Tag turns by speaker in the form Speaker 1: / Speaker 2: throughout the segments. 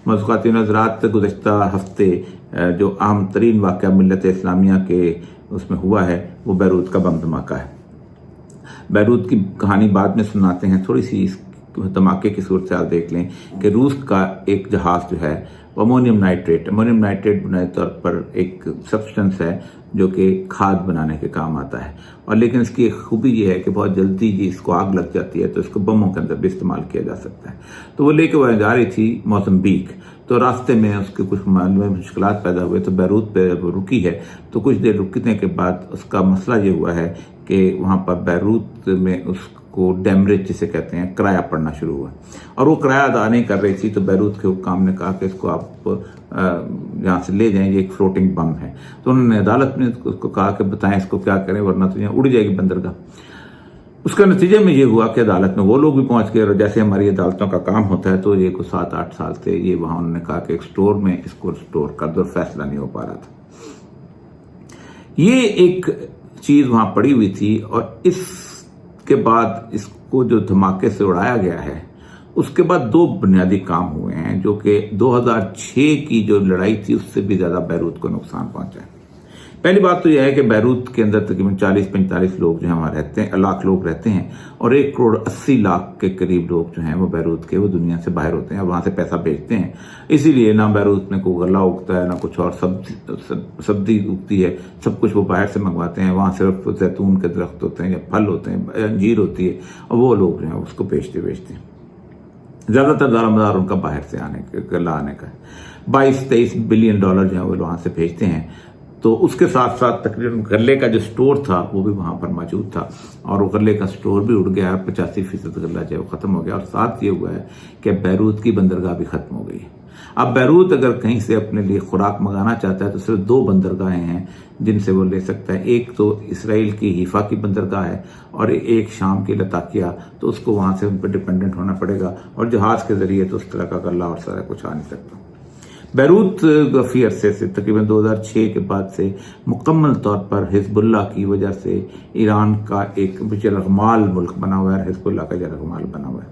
Speaker 1: मज़क़ातीन हज़रात, गुज़श्ता हफ्ते जो अहम तरीन वाक़या मिल्लत इस्लामिया के उसमें हुआ है वो बैरूत का बम धमाका है। बैरूत की कहानी बाद में सुनाते हैं, थोड़ी सी इस धमाके की सूरत हाल देख लें कि रूस का एक जहाज़ जो है अमोनियम नाइट्रेट बुनियादी तौर पर एक सब्सटेंस है जो कि खाद बनाने के काम आता है, और लेकिन इसकी एक खूबी ये है कि बहुत जल्दी जी इसको आग लग जाती है, तो इसको बमों के अंदर भी इस्तेमाल किया जा सकता है। तो वो लेके वो जा रही थी मोज़म्बिक, तो रास्ते में उसके कुछ मालूम मुश्किलात पैदा हुए, तो बैरूत पे जब रुकी है तो कुछ देर रुकने के बाद उसका मसला ये हुआ है कि वहाँ पर बैरूत में उसको डैमरेज जिसे कहते हैं किराया पड़ना शुरू हुआ, और वो किराया अदा नहीं कर रही थी। तो बैरूत के हुक्काम ने कहा कि इसको आप यहाँ से ले जाएं, ये एक फ्लोटिंग बम है। तो उन्होंने अदालत में उसको कहा कि बताएं इसको क्या करें वरना तो यहाँ उड़ जाएगी बंदरगाह। उसका नतीजे में ये हुआ कि अदालत में वो लोग भी पहुंच गए, और जैसे हमारी अदालतों का काम होता है तो ये कुछ 7-8 साल से ये वहां उन्होंने कहा कि एक स्टोर में इसको स्टोर कर दो, फैसला नहीं हो पा रहा था। ये एक चीज वहां पड़ी हुई थी, और इसके बाद इसको जो धमाके से उड़ाया गया है उसके बाद 2 बुनियादी काम हुए हैं जो कि 2006 की जो लड़ाई थी उससे भी ज्यादा बैरूत को नुकसान पहुंचा है। पहली बात तो यह है कि बैरूत के अंदर तकरीबन 40-45 लोग जो हैं वहाँ रहते हैं, लाख लोग रहते हैं, और 1,80,00,000 के करीब लोग जो हैं वो बैरूत के वो दुनिया से बाहर होते हैं, वहाँ से पैसा भेजते हैं। इसीलिए ना बैरूत में कोई गला उगता है ना कुछ और सब्जी उगती है, सब कुछ वो बाहर से मंगवाते हैं। वहाँ सिर्फ जैतून के दरख्त होते हैं या फल होते हैं, अंजीर होती है, और वो लोग जो हैं उसको बेचते हैं। ज्यादातर दारोमदार उनका बाहर से गला आने का है। 22-23 बिलियन डॉलर जो है वो वहाँ से भेजते हैं। तो उसके साथ साथ तकरीबन गले का जो स्टोर था वो भी वहां पर मौजूद था, और वो गले का स्टोर भी उड़ गया, 85% गला जो है वो खत्म हो गया। और साथ ये हुआ है कि बैरूत की बंदरगाह भी खत्म हो गई है। अब बैरूत अगर कहीं से अपने लिए खुराक मंगाना चाहता है तो सिर्फ 2 बंदरगाहें हैं जिनसे वो ले सकता है। एक तो इसराइल की हीफा की बंदरगाह है, और एक शाम की लताकिया, तो उसको वहां से उन पर डिपेंडेंट होना पड़ेगा, और जहाज के जरिए तो उस तरह का गला और सारा कुछ आ नहीं सकता। बैरूत काफी अरसे से तकरीबन 2006 के बाद से मुकम्मल तौर पर हिजबुल्लाह की वजह से ईरान का एक जरगमाल मुल्क बना हुआ है, हिजबुल्लाह का जरगमाल बना हुआ है।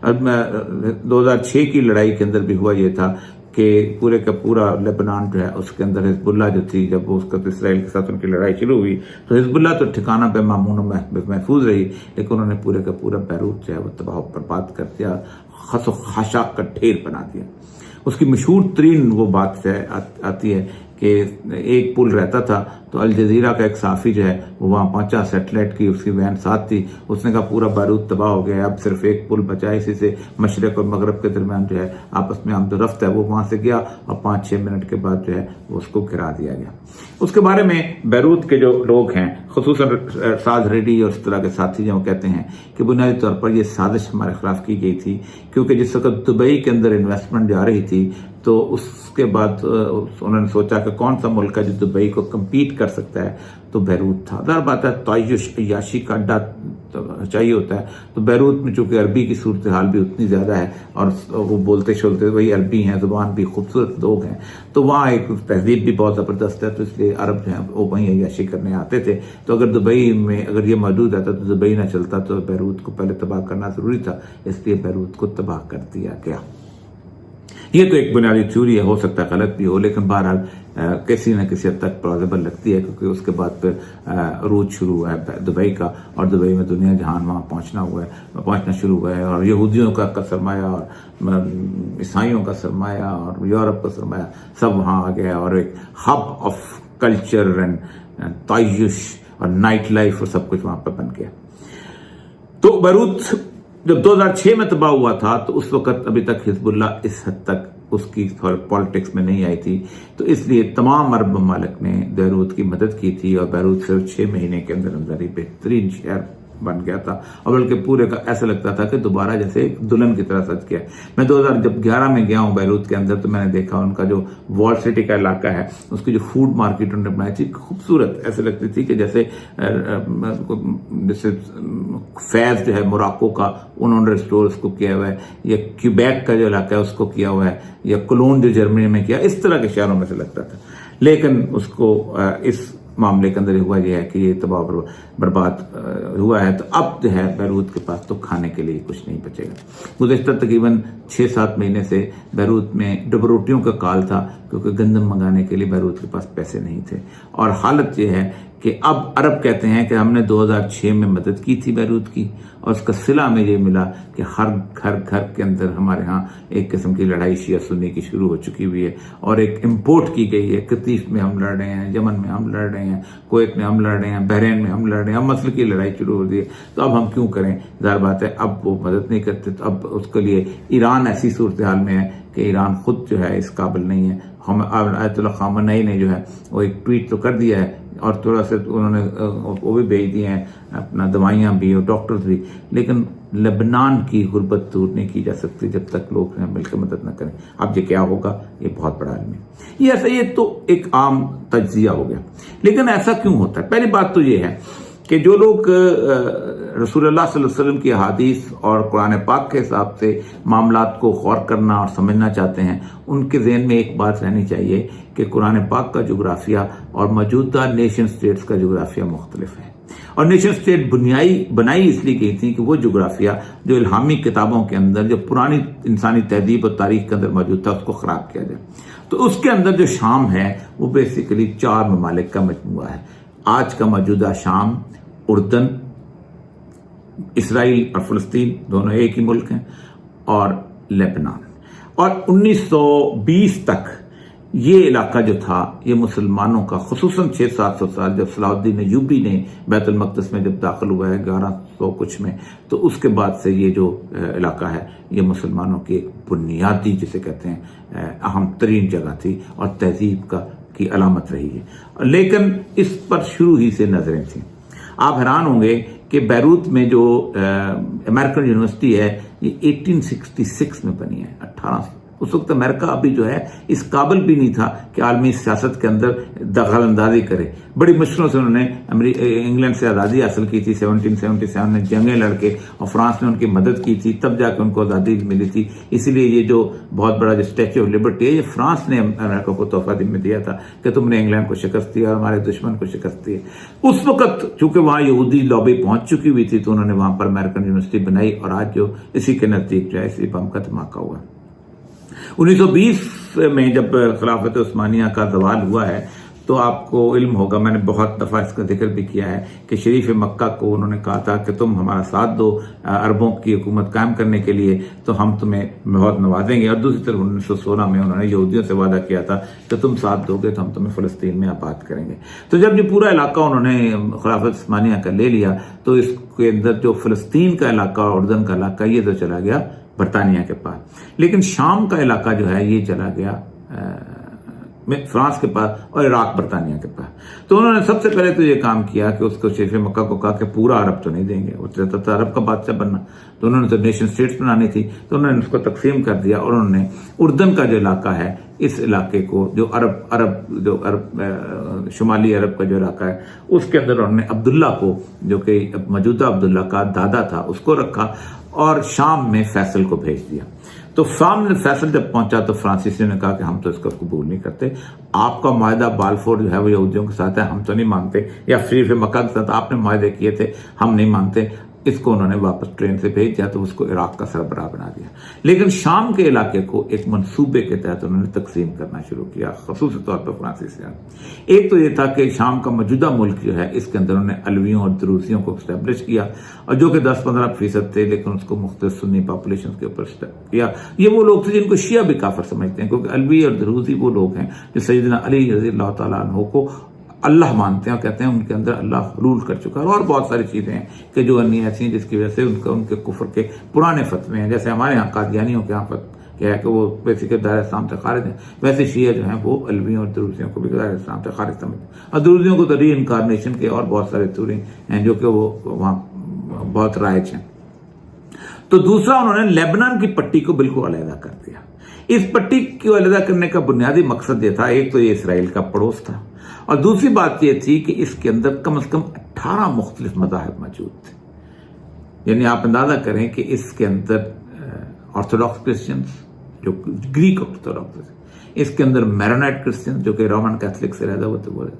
Speaker 1: अब 2006 की लड़ाई के अंदर भी हुआ ये था कि पूरे का पूरा लेबनान जो है उसके अंदर हिजबुल्लाह जो थी, जब वो उसका इसराइल के साथ उनकी लड़ाई शुरू हुई तो हिजबुल्लाह तो ठिकाना पे मामून महफूज रही, लेकिन उन्होंने पूरे का पूरा बैरूत जो है वो तबाह बर्बाद कर दिया, खसो खाशाक का ढेर बना दिया। उसकी मशहूर तरीन वो बात से आती है कि एक पुल रहता था, तो अल जजीरा का एक साफी जो है वो वहाँ पहुंचा, सैटेलाइट की उसकी वैन साथ थी, उसने कहा पूरा बैरूत तबाह हो गया, अब सिर्फ एक पुल बचा है, इसी से मशरक और मगरब के दरमियान जो है आपस में आमदोरफ्त है। वो वहां से गया और 5-6 मिनट के बाद जो है वो उसको गिरा दिया गया। उसके बारे में बैरूत के जो लोग हैं, खुसूसन साद रेडी और इस तरह के साथी जो कहते हैं कि बुनियादी तौर पर यह साजिश हमारे खिलाफ की गई थी, क्योंकि जिस वक्त दुबई के अंदर इन्वेस्टमेंट जा रही थी तो उसके बाद उन्होंने सोचा कि कौन सा मुल्क है जो दुबई को कम्पीट कर सकता है, तो बैरूत था। दर बात है तायुश अय्याशी का अड्डा चाहिए होता है, तो बैरूत में चूंकि अरबी की सूरत हाल भी उतनी ज्यादा है और वो बोलते शोलते वही अरबी हैं, जुबान भी खूबसूरत लोग हैं, तो वहाँ एक तहजीब भी बहुत जबरदस्त है, तो इसलिए अरब जो है वो वहीं अय्याशी करने आते थे। तो अगर दुबई में अगर ये मौजूद रहता तो दुबई ना चलता, तो बैरूत को पहले तबाह करना जरूरी था, इसलिए बैरूत को तबाह कर दिया गया। ये तो एक बुनियादी थ्योरी है, हो सकता है गलत भी हो, लेकिन बहरहाल किसी न किसी हद तक प्लॉजिबल लगती है, क्योंकि उसके बाद फिर रूट शुरू हुआ है दुबई का, और दुबई में दुनिया जहान वहाँ पहुंचना शुरू हुआ है, और यहूदियों का सरमाया और ईसाइयों का सरमाया और यूरोप का सरमाया सब वहाँ आ गया, और एक हब ऑफ कल्चर एंड तायुश और नाइट लाइफ और सब कुछ वहां पर बन गया। तो बैरूत जब 2006 में तबाह हुआ था तो उस वक्त अभी तक हिजबुल्लाह इस हद तक उसकी पॉलिटिक्स में नहीं आई थी, तो इसलिए तमाम अरब ममालिक ने बैरूत की मदद की थी, और बैरूत सिर्फ 6 महीने के अंदर अंदर ही बेहतरीन शहर बन गया था, और बल्कि पूरे का ऐसा लगता था कि दोबारा जैसे एक दुल्हन की तरह सज गया। मैं 2011 में गया हूं बैरूत के अंदर, तो मैंने देखा उनका जो वॉल सिटी का इलाका है उसकी जो फूड मार्केट उन्होंने बनाई थी खूबसूरत, ऐसे लगती थी कि जैसे फैज जो है मोरक्को का उन्होंने रिस्टोर उसको किया हुआ है, या क्यूबेक का जो इलाका है उसको किया हुआ है, या कोलोन जो जर्मनी में किया, इस तरह के शहरों में से लगता था। लेकिन उसको इस मामले के अंदर हुआ यह है कि ये तबाह बर्बाद हुआ है, तो अब जो है बैरूत के पास तो खाने के लिए कुछ नहीं बचेगा। गुज़श्ता तकरीबन 6-7 महीने से बैरूत में डबरोटियों का काल था, क्योंकि गंदम मंगाने के लिए बैरूत के पास पैसे नहीं थे। और हालत यह है कि अब अरब कहते हैं कि हमने 2006 में मदद की थी बैरूत की, और उसका सिला में ये मिला कि हर घर के अंदर हमारे यहाँ एक किस्म की लड़ाई शिया सुन्नी की शुरू हो चुकी हुई है, और एक इम्पोर्ट की गई है। कतीफ में हम लड़ रहे हैं, यमन में हम लड़ रहे हैं, कुवैत में हम लड़ रहे हैं, बहरीन में हम लड़ रहे हैं, अब मसल की लड़ाई शुरू हो रही है। तो अब हम क्यों करें, ज़ाहिर बात है अब वो मदद नहीं करते। तो अब उसके लिए ईरान ऐसी सूरत हाल में है कि ईरान खुद जो है इस काबिल नहीं है। हम आयतुल्लाह खामेनी ने जो है वो एक ट्वीट तो कर दिया है, और थोड़ा सा उन्होंने वो भी भेज दिए हैं अपना दवाइयाँ भी और डॉक्टर्स भी, लेकिन लेबनान की गुर्बत दूर नहीं की जा सकती जब तक लोग मिलकर मदद न करें। अब ये क्या होगा, ये बहुत बड़ा आलमी ये ऐसा, ये तो एक आम तज्जिया हो गया। लेकिन ऐसा क्यों होता है? पहली बात तो ये है कि जो लोग रसूलुल्लाह सल्लल्लाहु अलैहि वसल्लम की हदीस और कुरान पाक के हिसाब से मामलात को गौर करना और समझना चाहते हैं, उनके ज़हन में एक बात रहनी चाहिए कि कुरान पाक का जोग्राफिया और मौजूदा नेशन स्टेट्स का जोग्राफिया मुख्तलिफ है। और नेशन स्टेट बनाई इसलिए गई थी कि वो जोग्राफिया जो इल्हामी किताबों के अंदर जो पुरानी इंसानी तहजीब और तारीख के अंदर मौजूद था उसको ख़राब किया जाए। तो उसके अंदर जो शाम है वो बेसिकली 4 ममालिक का मजमूआ है। आज का मौजूदा शाम, उर्दन, इसराइल और फ़लस्तीन दोनों एक ही मुल्क हैं, और लेबनान। और 1920 तक ये इलाका जो था ये मुसलमानों का, खुसूसन 600-700 साल जब सलाहुद्दीन अय्यूबी ने बैतुल मक़दस में जब दाखिल हुआ है 1100 कुछ में, तो उसके बाद से ये जो इलाका है ये मुसलमानों की एक बुनियादी, जिसे कहते हैं अहम तरीन जगह थी और तहजीब की अलामत रही है। लेकिन इस पर शुरू ही से नजरें थी। आप हैरान होंगे कि बैरूत में जो अमेरिकन यूनिवर्सिटी है ये 1866 में बनी है, 1800। उस वक्त अमेरिका अभी जो है इस काबिल भी नहीं था कि आलमी सियासत के अंदर दखल अंदाजी करे। बड़ी मुश्किलों से उन्होंने इंग्लैंड से आज़ादी हासिल की थी 1777 में, जंगें लड़के, और फ्रांस ने उनकी मदद की थी, तब जाकर उनको आज़ादी मिली थी। इसलिए ये जो बहुत बड़ा जो स्टैच्यू ऑफ लिबर्टी है ये फ्रांस ने अमेरिका को तोहफा में दिया था कि तुमने इंग्लैंड को शिकस्त दिया और हमारे दुश्मन को शिकस्त दी। उस वक्त चूंकि वहाँ यहूदी लॉबी पहुंच चुकी हुई थी तो उन्होंने वहां पर अमेरिकन यूनिवर्सिटी बनाई, और आज जो इसी के नजदीक जो है इसी बम का धमाका हुआ। 1920 में जब खिलाफत उस्मानिया का ज़वाल हुआ है तो आपको इल्म होगा, मैंने बहुत दफ़ा इसका जिक्र भी किया है कि शरीफ मक्का को उन्होंने कहा था कि तुम हमारा साथ दो अरबों की हुकूमत कायम करने के लिए, तो हम तुम्हें बहुत नवाजेंगे। और दूसरी तरफ 1916 में उन्होंने यहूदियों से वादा किया था कि तुम साथ दोगे तो हम तुम्हें फ़लस्तीन में आबाद करेंगे। तो जब ये पूरा इलाका उन्होंने खिलाफत उस्मानिया का ले लिया तो इसके अंदर जो फ़लस्तीन का इलाका और उर्दन का इलाका ये तो चला गया बरतानिया के पास, लेकिन शाम का इलाका जो है ये चला गया फ्रांस के पास और इराक बरतानिया के पास। तो उन्होंने सबसे पहले तो ये काम किया कि उसको शेख मक्का को कहा कि पूरा अरब तो नहीं देंगे, वो चाहता था अरब का बादशाह बनना, तो उन्होंने तो नेशन स्टेट्स बनानी थी, तो उन्होंने उसको तकसीम कर दिया। और उन्होंने उर्दन का जो इलाका है इस इलाके को जो अरब शुमाली अरब का जो इलाका है उसके अंदर उन्होंने अब्दुल्ला को, जो कि मौजूदा अब्दुल्ला का दादा था, उसको रखा और शाम में फैसल को भेज दिया। तो शाम में फैसल जब पहुंचा तो फ्रांसीसियों ने कहा कि हम तो इसको कबूल नहीं करते, आपका मायदा बालफोर जो है वो यहूदियों के साथ है, हम तो नहीं मानते, या शरीफ मक्का के साथ आपने मायदे किए थे, हम नहीं मानते। इसको उन्होंने वापस ट्रेन से भेज दिया, तो उसको इराक का सरबराह बना दिया। लेकिन शाम के इलाके को एक मंसूबे के तहत उन्होंने तकसीम करना शुरू किया, खसूसी तौर पर फ्रांसीसियों। एक तो ये था कि शाम का मौजूदा मुल्क जो है इसके अंदर उन्होंने अलवियों और दरूजियों को स्टैब्लिश किया, और जो कि 10-15% थे, लेकिन उसको मुख्तलिफ सुन्नी पॉपुलेशन के ऊपर किया। ये वो लोग थे जिनको शिया भी काफिर समझते हैं, क्योंकि अलवी और दरूजी वो लोग हैं जो सैयदना अली रज़ी अल्लाह तआला अन्हु को अल्लाह मानते हैं और कहते हैं उनके अंदर अल्लाह हुलूल कर चुका है। और बहुत सारी चीज़ें हैं कि जो अन्य ऐसी हैं जिसकी वजह से उनके कुफ्र के पुराने फतवे हैं। जैसे हमारे यहाँ कादियानियों के यहाँ क्या है कि वो बेसिकली दायरे इस्लाम से खारिज हैं, वैसे शिया जो हैं वो अलवियों और दरूजियों को भी दायरे इस्लाम से खारिज समझते हैं। और दरूजियों को तो री इनकारनेशन के और बहुत सारे थ्योरी हैं जो कि वो वहाँ बहुत राइज हैं। तो दूसरा, उन्होंने लेबनान की पट्टी को बिल्कुल अलहदा कर दिया। इस पट्टी को अलहदा करने का बुनियादी मकसद ये था, एक तो ये इसराइल का पड़ोस था, और दूसरी बात यह थी कि इसके अंदर कम से कम 18 मुख्तलिफ मज़ाहिब मौजूद थे। यानी आप अंदाजा करें कि इसके अंदर ऑर्थोडॉक्स क्रिश्चियंस, जो ग्रीक ऑर्थोडॉक्स थे। इसके अंदर मैरोनाइट क्रिश्चियन जो कि रोमन कैथोलिक से रहते हुए बोले,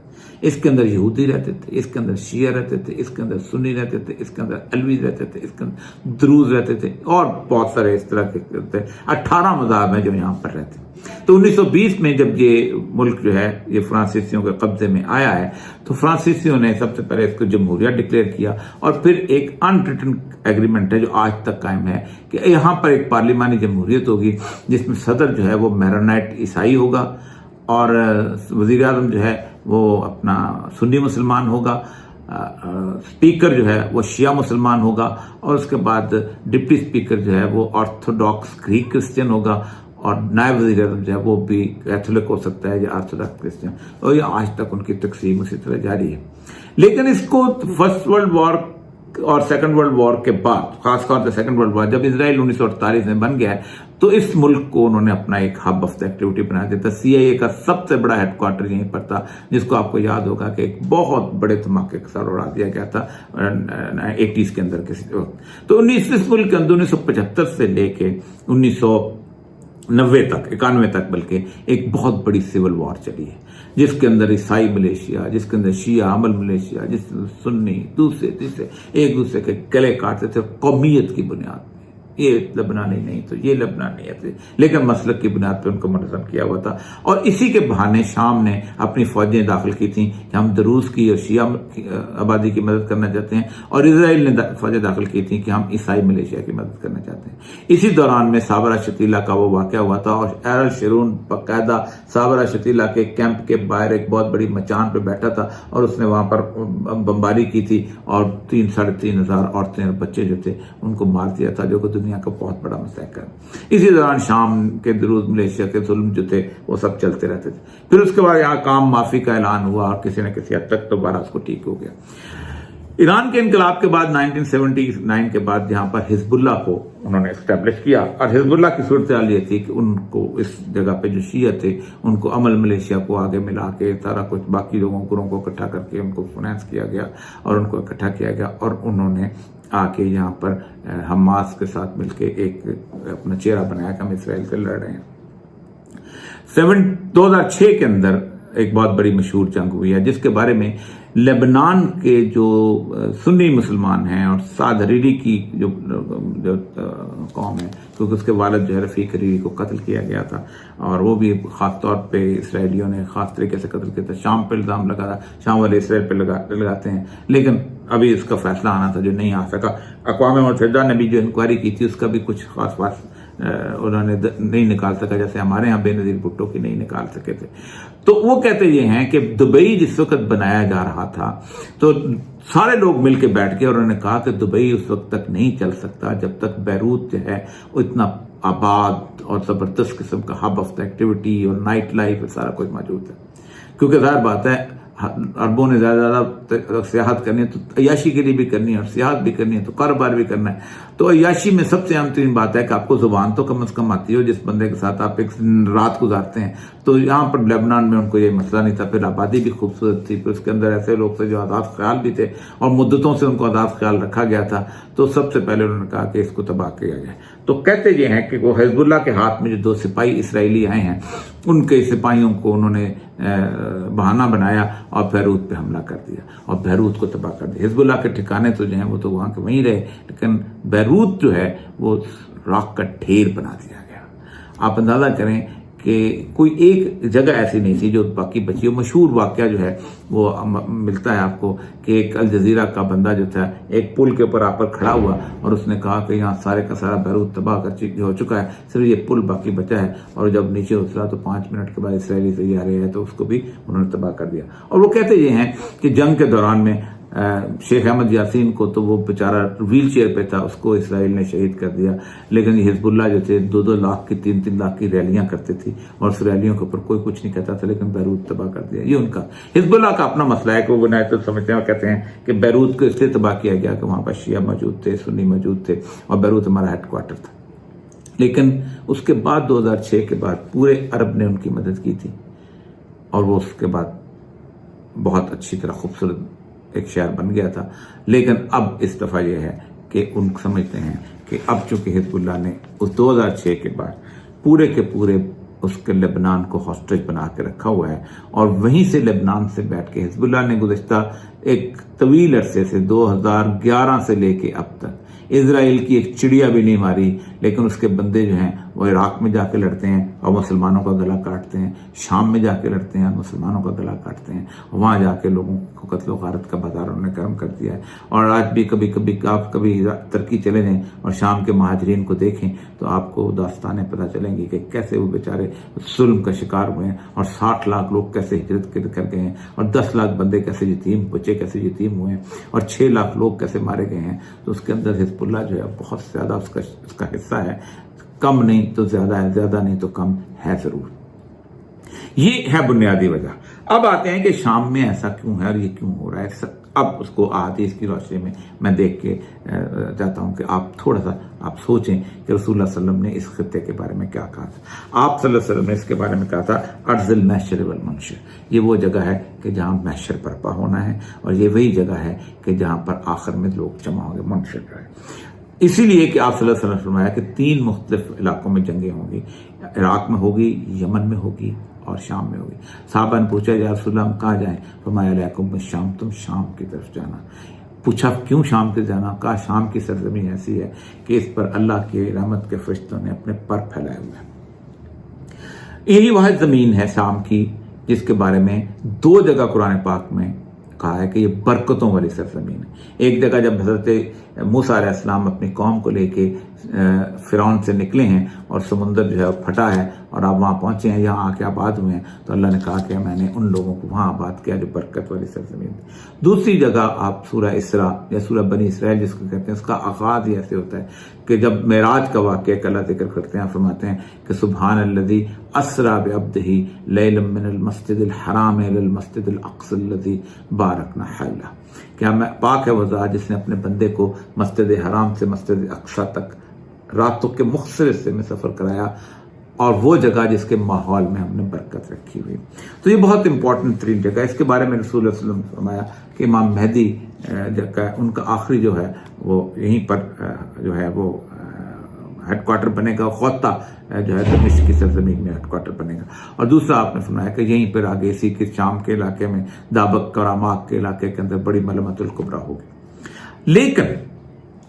Speaker 1: इसके अंदर यहूदी रहते थे, इसके अंदर शिया रहते थे, इसके अंदर सुन्नी रहते थे, इसके अंदर अलवी रहते थे, इसके अंदर द्रूज रहते थे और बहुत सारे इस तरह के 18 मज़ाहब हैं जो यहाँ पर रहते हैं। तो 1920 में जब ये मुल्क जो है ये फ्रांसीसियों के कब्जे में आया है, तो फ्रांसीसियों ने सबसे पहले इसको जमहूरिया डिक्लेयर किया और फिर एक अनरिटन एग्रीमेंट है जो आज तक कायम है कि यहाँ पर एक पार्लिमानी जमहूरियत होगी जिसमें सदर जो है वो मैरोनाइट ईसाई होगा और वजीर आज़म जो है वो अपना सुन्नी मुसलमान होगा, स्पीकर जो है वो शिया मुसलमान होगा और उसके बाद डिप्टी स्पीकर जो है वो ऑर्थोडॉक्स ग्रीक क्रिश्चियन होगा और नायब वज़ीर आज़म जो है वो भी कैथोलिक हो सकता है या ऑर्थोडॉक्स क्रिश्चियन। और ये आज तक उनकी तकसीम उसी तरह जारी है। लेकिन इसको फर्स्ट वर्ल्ड वॉर और सेकंड वर्ल्ड वॉर के बाद, खासतौर से सेकंड वर्ल्ड वॉर जब इसराइल 1948 में बन गया है, तो इस मुल्क को उन्होंने अपना एक हब ऑफ द एक्टिविटी बना दिया था। CIA का सबसे बड़ा हेडक्वार्टर यहीं पर था, जिसको आपको याद होगा कि एक बहुत बड़े धमाके के साथ उड़ा दिया गया था 80s के अंदर किसी वक्त। तो इस मुल्क के अंदर 1975 से लेके 1990 तक 91 तक बल्कि एक बहुत बड़ी सिविल वॉर चली है, जिसके अंदर ईसाई मलेशिया, जिसके अंदर शिया अमल मलेशिया, जिसमें सुन्नी दूसरे तीसरे एक दूसरे के गले काटते थे कौमियत की बुनियाद में। ये लबनानी नहीं तो ये लबनानी है, लेकिन मसलक की बुनियाद पर उनको मुनज़्ज़म किया हुआ था। और इसी के बहाने शाम ने अपनी फौजें दाखिल की थी कि हम दरूज की और शिया आबादी की मदद करना चाहते हैं, और इसराइल ने फौजें दाखिल की थी कि हम ईसाई मलेशिया की मदद करना चाहते हैं। इसी दौरान में साबरा शतीला का वो वाक़या हुआ था और एरल शरून बाकायदा साबरा शतीला के कैंप के बाहर एक बहुत बड़ी मचान पर बैठा था और उसने वहां पर बमबारी की थी और 3-3.5 औरतें और बच्चे जो थे उनको मार दिया था, जो कि दुनिया का बहुत बड़ा मसला है। इसी दौरान शाम के दरूज मलेशिया के जुल्म जो थे वो सब चलते रहते थे। फिर उसके बाद यहाँ काम माफी का ऐलान हुआ और किसी न किसी हद तक दोबारा उसको ठीक हो गया। ईरान के इनकलाब के बाद 1979 के बाद यहाँ पर हिजबुल्ला को उन्होंने एस्टेब्लिश किया और हिजबुल्ला की सूरत हाल ये थी कि उनको इस जगह पे जो शिया थे उनको अमल मलेशिया को आगे मिला के सारा कुछ बाकी लोगों को इकट्ठा करके उनको फाइनेंस किया गया और उनको इकट्ठा किया गया और उन्होंने आके यहाँ पर हमास के साथ मिलके एक अपना चेहरा बनाया कि हम इसराइल से लड़ रहे हैं। 2006 के अंदर एक बहुत बड़ी मशहूर जंग हुई है जिसके बारे में लेबनान के जो सुन्नी मुसलमान हैं और साद हरीरी की जो कौम है, क्योंकि उसके वालिद जो है रफीक हरीरी को कत्ल किया गया था और वो भी खास तौर पे इसराइलियों ने खास तरीके से कत्ल किया था। शाम पे इल्ज़ाम लगा था, शाम वाले इसराइल पे लगाते हैं, लेकिन अभी इसका फैसला आना था जो नहीं आ सका। अक़वाम मुत्तहिदा ने भी जो इंक्वायरी की थी उसका भी कुछ खास उन्होंने नहीं निकाल सका, जैसे हमारे यहाँ बेनज़ीर भुट्टो की नहीं निकाल सके थे। तो वो कहते ये हैं कि दुबई जिस वक्त बनाया जा रहा था तो सारे लोग मिलकर बैठ गए और उन्होंने कहा कि दुबई उस वक्त तक नहीं चल सकता जब तक बैरूत जो है वो इतना आबाद और ज़बरदस्त किस्म का हब ऑफ द एक्टिविटी और नाइट लाइफ सारा कुछ मौजूद है। क्योंकि ज़ाहिर बात है अरबों ने ज़्यादा सियाहत करनी है तो अय्याशी के लिए भी करनी है और सियाहत भी करनी है तो कारोबार भी करना है। तो अय्याशी में सबसे अहम तरीन बात है कि आपको जुबान तो कम से कम आती हो, जिस बंदे के साथ आप एक रात गुजारते हैं। तो यहाँ पर लेबनान में उनको ये मसला नहीं था। फिर आबादी भी खूबसूरत थी, फिर उसके अंदर ऐसे लोग थे जो आज़ाद ख्याल भी थे और मुद्दतों से उनको आज़ाद ख्याल रखा गया था। तो सबसे पहले उन्होंने कहा कि इसको तबाह किया जाए। तो कहते ये हैं कि वो हिजबुल्लाह के हाथ में जो 2 सिपाही इसराइली आए हैं उनके सिपाहियों को उन्होंने बहाना बनाया और बैरूत पे हमला कर दिया और बैरूत को तबाह कर दिया। हिजबुल्लाह के ठिकाने तो जो हैं वो तो वहाँ के वहीं रहे, लेकिन बैरूत जो है वो राख का ढेर बना दिया गया। आप अंदाजा करें कि कोई एक जगह ऐसी नहीं थी जो बाकी बची हो। मशहूर वाक़या जो है वो मिलता है आपको कि एक अल जज़ीरा का बंदा जो था एक पुल के ऊपर आकर खड़ा हुआ और उसने कहा कि यहाँ सारे का सारा बैरूत तबाह हो चुका है, सिर्फ ये पुल बाकी बचा है। और जब नीचे उतरा तो 5 मिनट के बाद इसराइली तैयारी है तो उसको भी उन्होंने तबाह कर दिया। और वो कहते ये हैं कि जंग के दौरान में शेख अहमद यासीन को तो वो बेचारा व्हील चेयर पे था, उसको इसराइल ने शहीद कर दिया। लेकिन हिजबुल्लाह जो थे 2-2 लाख की 3-3 लाख की रैलियां करते थी और इसराइलियों के ऊपर कोई कुछ नहीं कहता था, लेकिन बैरूत तबाह कर दिया। ये उनका हिजबुल्लाह का अपना मसला है कि वो बनाए तो समझते हैं और कहते हैं कि बैरूत को इसलिए तबाह किया गया कि वहां पर शिया मौजूद थे, सुन्नी मौजूद थे और बैरूत हमारा हेडक्वार्टर था। लेकिन उसके बाद 2006 के बाद पूरे अरब ने उनकी मदद की थी और वो उसके बाद बहुत अच्छी तरह खूबसूरत एक शहर बन गया था। लेकिन अब इस दफ़ा यह है कि उन समझते हैं कि अब चूंकि हिजबुल्लाह ने उस 2006 के बाद पूरे के पूरे उसके लेबनान को हॉस्टेज बना के रखा हुआ है, और वहीं से लेबनान से बैठ के हिजबुल्लाह ने गुज़श्ता एक तवील अरसे से 2011 से लेके अब तक इजराइल की एक चिड़िया भी नहीं मारी, लेकिन उसके बंदे जो हैं वो इराक में जाके लड़ते हैं और मुसलमानों का गला काटते हैं, शाम में जाके लड़ते हैं और मुसलमानों का गला काटते हैं, वहाँ जाके लोगों को कत्ल व गारत का बाजार उन्होंने गर्म कर दिया है। और आज भी कभी कभी आप कभी तुर्की चले जाएं और शाम के महाजरीन को देखें तो आपको दास्तानें पता चलेंगी कि कैसे वो बेचारे जुल्म का शिकार हुए हैं, और 60 लाख लोग कैसे हिजरत कर गए हैं, और 10 लाख बंदे कैसे यतीम बच्चे कैसे यतीम हुए हैं, और 6 लाख लोग कैसे मारे गए हैं। तो उसके अंदर हिजबुल्लाह जो है बहुत ज़्यादा उसका हिस्सा है, कम नहीं तो ज़्यादा है, ज़्यादा नहीं तो कम है ज़रूर। ये है बुनियादी वजह। अब आते हैं कि शाम में ऐसा क्यों है और ये क्यों हो रहा है। अब उसको हदीस की रोशनी में मैं देख के चाहता हूं कि आप थोड़ा सा आप सोचें कि रसूलुल्लाह सल्लल्लाहु अलैहि वसल्लम ने इस खित्ते के बारे में क्या कहा था। आप सल्लल्लाहु अलैहि वसल्लम ने इसके बारे में कहा था अर्ज़ुल महशर वल मंशर, ये वो जगह है कि जहाँ महशर बर्पा होना है, और ये वही जगह है कि जहाँ पर आखिर में लोग जमा होंगे, मंशर का है। इसीलिए कि आप सल्लल्लाहु अलैहि वसल्लम ने फरमाया कि 3 मुख्तलिफ इलाकों में जंगें होंगी, इराक में होगी, यमन में होगी और शाम में होगी। साहबा ने पूछा या रसूलल्लाह हम कहाँ जाएं? फरमाया अलैकुम शाम, तुम शाम की तरफ जाना। पूछा क्यों शाम की जाना? कहा शाम की सरजमीन ऐसी है कि इस पर अल्लाह के रहमत के फरिश्तों ने अपने पर फैलाए हुए हैं। यही वह जमीन है शाम की जिसके बारे में 2 जगह कुरान पाक में कहा है कि ये बरकतों वाली सरजमीन है। एक जगह जब हजरत मूसा अलैहिस्सलाम अपनी कौम को लेके फिरौन से निकले हैं और समुंदर जो है फटा है और आप वहाँ पहुंचे हैं, यहाँ आके आबाद हुए हैं, तो अल्लाह ने कहा कि मैंने उन लोगों को वहाँ आबाद किया जो बरकत वाली सरजमीन थी। दूसरी जगह आप सूरह इसरा या सूरह बनी इसराइल जिसको कहते हैं, उसका आगाज ही ऐसे होता है कि जब मेराज का वाक़या का अल्लाह जिक्र करते हैं, फरमाते हैं कि सुब्हान अल्लज़ी अस्रा बिअब्दिही लैलन मिनल मस्जिदिल हराम इलल मस्जिदिल अक़सा अल्लज़ी बारकना हौला। क्या मैं पाक है वो ज़ात जिसने अपने बंदे को मस्जिद हराम से मस्जिद अक़सा तक रातों के मुख्तलिफ हिस्से में सफ़र कराया, और वो जगह जिसके माहौल में हमने बरकत रखी हुई। तो ये बहुत इंपॉर्टेंट 3 जगह। इसके बारे में रसूल सल्लल्लाहु अलैहि वसल्लम ने फरमाया कि इमाम मेहदी उनका आखिरी जो है वो यहीं पर जो है वो हेडक्वार्टर बनेगा, ख़ौता जो है दमिश्क की सरजमीन में हेडक्वार्टर बनेगा। और दूसरा आपने फरमाया कि यहीं पर आगे इसी के शाम के इलाके में दाबक करामाक के इलाके के अंदर बड़ी मलमतुल कुबरा होगी। लेकिन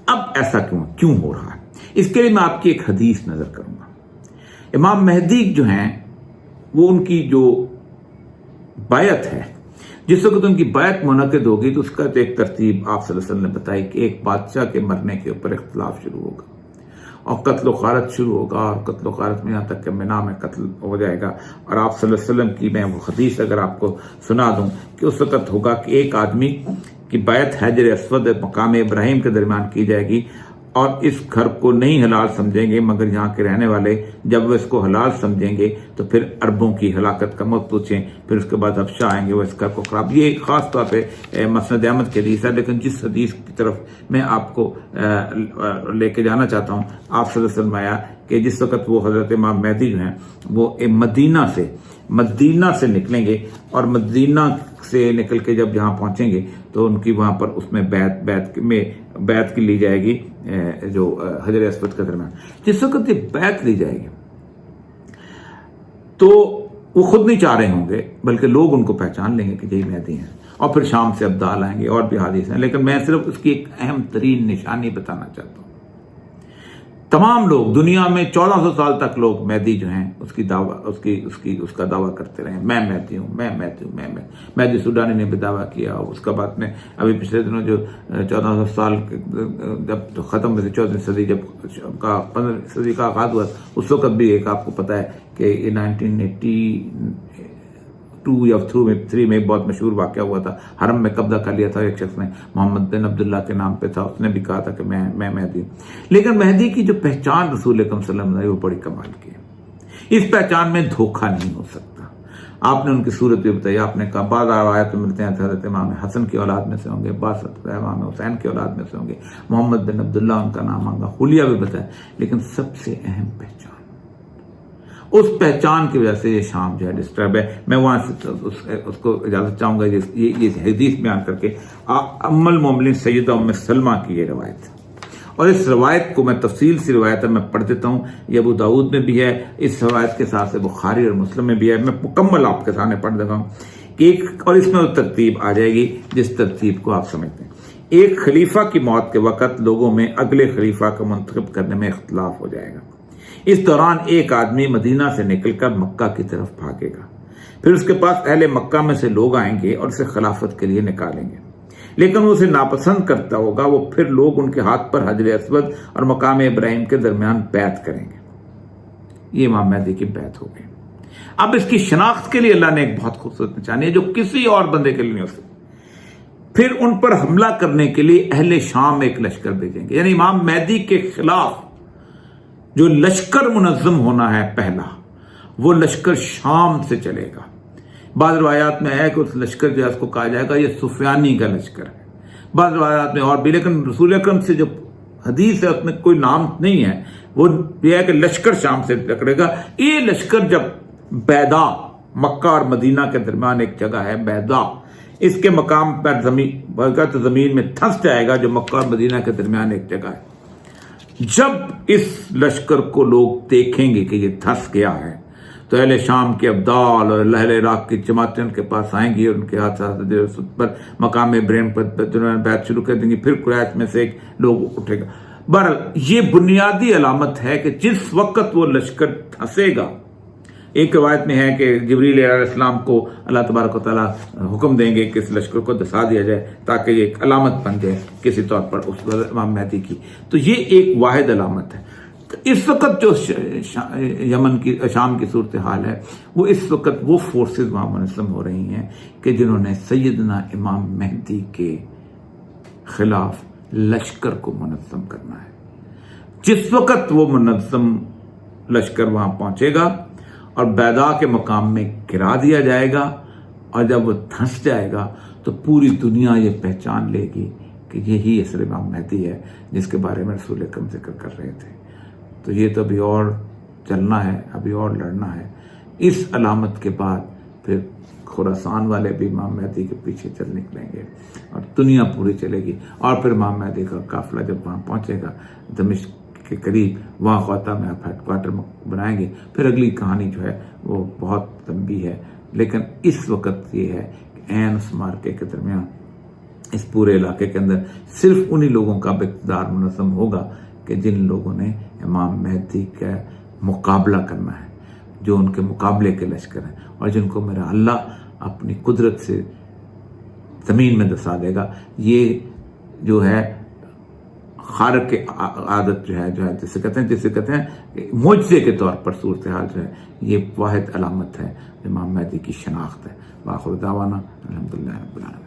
Speaker 1: अब ऐसा क्यों हो रहा है, इसके लिए मैं आपकी एक हदीस नजर करूंगा। इमाम मेहदी जो हैं वो उनकी जो बायत है, जिस वक्त उनकी बायत मुनक़िद होगी तो उसका तो एक तरतीब आप सल्लल्लाहु अलैहि वसल्लम ने बताई कि एक बादशाह के मरने के ऊपर इख्तिलाफ शुरू होगा और कत्ल गारत शुरू होगा, और कत्ल गारत में यहाँ तक कि मिना में कत्ल हो जाएगा। और आप सल्लल्लाहु अलैहि वसल्लम की मैं वो हदीस अगर आपको सुना दूं कि उस वक्त होगा कि एक आदमी की बायत हजर अस्वद मकाम इब्राहिम के दरमियान की जाएगी, और इस घर को नहीं हलाल समझेंगे, मगर यहाँ के रहने वाले जब वो इसको हलाल समझेंगे तो फिर अरबों की हलाकत का मत पूछें, फिर उसके बाद हफ्शा आएंगे वो इस घर को खराब। ये खास तौर पे मसनद अहमद की हदीस है, लेकिन जिस हदीस की तरफ मैं आपको लेके जाना चाहता हूँ, आप सल्लल्लाहु अलैहि वसल्लम आया कि जिस वक्त वो हजरत इमाम मेहदी जो हैं वो मदीना से निकलेंगे, और मदीना से निकल के जब यहाँ पहुंचेंगे तो उनकी वहां पर उसमें बैत की ली जाएगी जो हजर अस्वद के दरमियान। जिस वक्त ये बैत ली जाएगी तो वो खुद नहीं चाह रहे होंगे, बल्कि लोग उनको पहचान लेंगे कि यही मेहदी हैं, और फिर शाम से अब्दाल आएंगे और भी हादीस हैं। लेकिन मैं सिर्फ उसकी एक अहम तरीन निशानी बताना चाहता हूँ। तमाम लोग दुनिया में 1400 साल तक लोग मेहदी जो हैं उसका दावा करते रहे, मैं मेहदी हूँ, मैं मेहदी हूँ, मैं मेहदी सुडानी ने भी दावा किया। उसका बाद में अभी पिछले दिनों जो 1400 साल जब तो ख़त्म हुए थे, 14वीं सदी जब 15वीं सदी का आगाज हुआ, उस वक्त भी एक आपको पता है कि 1982 या 3 में बहुत मशहूर वाक़या हुआ था। हरम में कब्जा कर लिया था एक शख्स ने, मोहम्मद बिन अब्दुल्ला के नाम पे था, उसने भी कहा था कि मैं मेहदी हूं। लेकिन मेहदी की जो पहचान रसूल अकरम सल्लल्लाहु अलैहि वसल्लम ने वो बड़ी कमाल की है। इस पहचान में धोखा नहीं हो सकता। आपने उनकी सूरत भी बताई, आपने कहा बाद आयत में मिलते हैं हज़रत इमाम हसन की औलाद में से होंगे, बाद इमाम हुसैन की औलाद में से होंगे, मोहम्मद बिन अब्दुल्ला उनका नाम मांगा, हुलिया भी बताया। लेकिन सबसे अहम पहचान, उस पहचान की वजह से ये शाम जो है डिस्टर्ब है। मैं वहां से उसको इजाजत चाहूंगा ये हदीस बयान करके। अम्मुल मोमिनीन सैयदा उम्मे सलमा की ये रवायत, اور اس روایت کو میں تفصیل سی روایت ہے میں پڑھ دیتا ہوں، یہ ابو داؤد میں بھی ہے، اس روایت کے ساتھ سے بخاری اور مسلم میں بھی ہے، میں مکمل آپ کے سامنے پڑھ دیتا ہوں کہ اور اس میں وہ ترتیب آ جائے گی جس ترتیب کو آپ سمجھتے ہیں۔ ایک خلیفہ کی موت کے وقت لوگوں میں اگلے خلیفہ کو منتخب کرنے میں اختلاف ہو جائے گا۔ اس دوران ایک آدمی مدینہ سے نکل کر مکہ کی طرف بھاگے گا، پھر اس کے پاس اہل مکہ میں سے لوگ آئیں گے اور اسے خلافت کے لیے نکالیں گے، لیکن وہ اسے ناپسند کرتا ہوگا، وہ پھر لوگ ان کے ہاتھ پر حجر اسود اور مقام ابراہیم کے درمیان بیعت کریں گے۔ یہ امام مہدی کی بیعت ہو گئی۔ اب اس کی شناخت کے لیے اللہ نے ایک بہت خوبصورت نشانی ہے جو کسی اور بندے کے لیے نہیں ہو سکتی۔ پھر ان پر حملہ کرنے کے لیے اہل شام ایک لشکر بھیجیں گے، یعنی امام مہدی کے خلاف جو لشکر منظم ہونا ہے پہلا، وہ لشکر شام سے چلے گا۔ بعض روایات میں ہے کہ اس لشکر جو ہے اس کو کہا جائے گا یہ سفیانی کا لشکر ہے، بعض روایات میں اور بھی، لیکن رسول اکرم سے جو حدیث ہے اس میں کوئی نام نہیں ہے، وہ یہ ہے کہ لشکر شام سے پکڑے گا۔ یہ لشکر جب بیدا، مکہ اور مدینہ کے درمیان ایک جگہ ہے بیدا، اس کے مقام پر زمین میں دھنس جائے گا جو مکہ اور مدینہ کے درمیان ایک جگہ ہے۔ جب اس لشکر کو لوگ دیکھیں گے کہ یہ دھنس گیا ہے تو اہل شام کے ابدال اور اہل عراق کی جماعتیں ان کے پاس آئیں گی اور ان کے ہاتھ پر مقام ابراہیم پر بیعت شروع کر دیں گی، پھر قریش میں سے ایک لوگ اٹھے گا۔ بہرحال یہ بنیادی علامت ہے کہ جس وقت وہ لشکر دھنسے گا، ایک روایت میں ہے کہ جبریل علیہ السلام کو اللہ تبارک و تعالیٰ حکم دیں گے کہ اس لشکر کو دھسا دیا جائے تاکہ یہ ایک علامت بن جائے کسی طور پر اس امام مہدی کی۔ تو یہ ایک واحد علامت ہے۔ اس وقت جو یمن کی شام کی صورتحال ہے، وہ اس وقت وہ فورسز وہاں منظم ہو رہی ہیں کہ جنہوں نے سیدنا امام مہدی کے خلاف لشکر کو منظم کرنا ہے۔ جس وقت وہ منظم لشکر وہاں پہنچے گا اور بیدا کے مقام میں گرا دیا جائے گا، اور جب وہ دھنس جائے گا تو پوری دنیا یہ پہچان لے گی کہ یہی اصل امام مہدی ہے جس کے بارے میں رسول اکرم ذکر کر رہے تھے۔ تو یہ تو ابھی اور چلنا ہے، ابھی اور لڑنا ہے۔ اس علامت کے بعد پھر خراسان والے بھی امام مہدی کے پیچھے چل نکلیں گے اور دنیا پوری چلے گی، اور پھر امام مہدی کا قافلہ جب وہاں پہنچے گا دمشق کے قریب، وہاں خواتہ میں آپ ہیڈ کوارٹر بنائیں گے۔ پھر اگلی کہانی جو ہے وہ بہت لمبی ہے، لیکن اس وقت یہ ہے کہ عین اس مارکے کے درمیان اس پورے علاقے کے اندر صرف انہی لوگوں کا اقتدار منظم ہوگا کہ جن لوگوں نے امام مہدی کا مقابلہ کرنا ہے، جو ان کے مقابلے کے لشکر ہیں، اور جن کو میرا اللہ اپنی قدرت سے زمین میں دسا دے گا۔ یہ جو ہے خارق عادت جو ہے جسے کہتے ہیں معجزے کے طور پر صورتحال جو ہے، یہ واحد علامت ہے امام مہدی کی شناخت ہے۔ وآخر دعوانا الحمدللہ رب العالمین۔